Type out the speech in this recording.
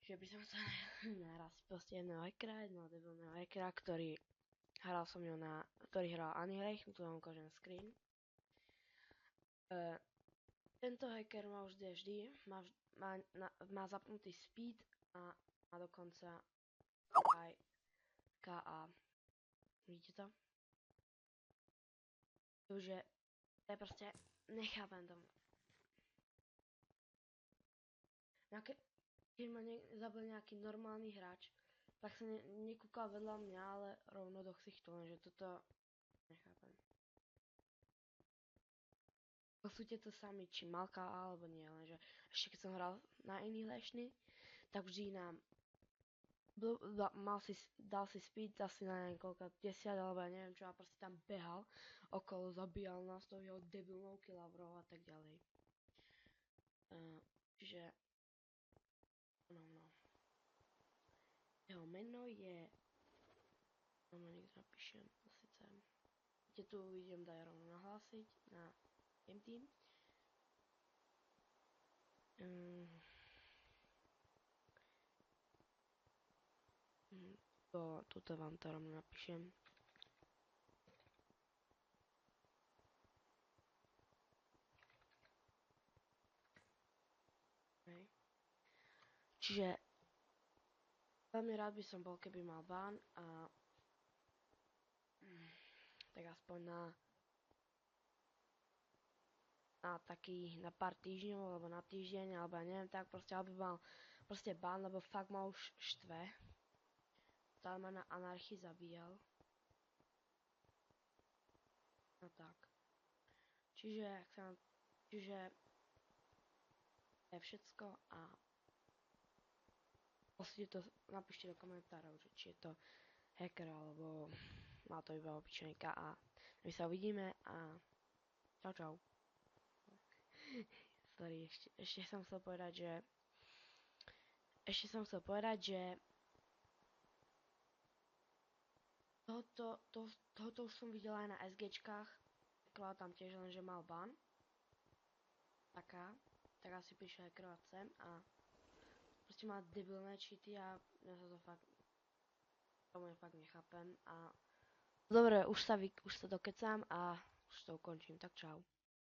že by som sa naraz proste jedného debilného hackera, ktorý hral Annihilation, tu vám ukážem screen. Tento hacker má vždy, má zapnutý speed a má dokonca aj KA. Vidíte to? Takže to je proste, nechápem tomu. Keď ma zabil nejaký normálny hráč, tak sa nekúkal vedľa mňa, ale rovno do ksichtu, lenže toto nechápem. Posúďte to sami, či mal KA alebo nie, lenže ešte keď som hral na Annihilation, tak vždy nám dal si speed asi na niekoľko 10 alebo ja neviem čo a proste tam behal okolo, zabíjal nás tou jeho debilnou kilavrou a tak ďalej. Čiže no. Jeho meno je napíšem to síce. Kde tu idem dať rovno nahlásiť na Game Team. Tuto vám to rovno napíšem. Čiže veľmi rád by som bol, keby mal ban a tak aspoň na pár týždňov alebo na týždeň alebo ja neviem tak proste, aby mal proste ban, lebo fakt ma už štve. Stále ma na anarchii zabíjal. No tak. Čiže to je všetko a napíšte do komentárov, že či je to hacker alebo má to iba obyčajný KA. My sa uvidíme a čau. Sorry, ešte som chcel povedať, že tohoto už som videl aj na SGčkách. Hackeroval tam tiež, lenže mal ban. Tak asi prišiel hackerovať sem a proste má debilné cheaty a ja sa to fakt nechápem a dobre, už sa dokecám a už to ukončím, tak čau.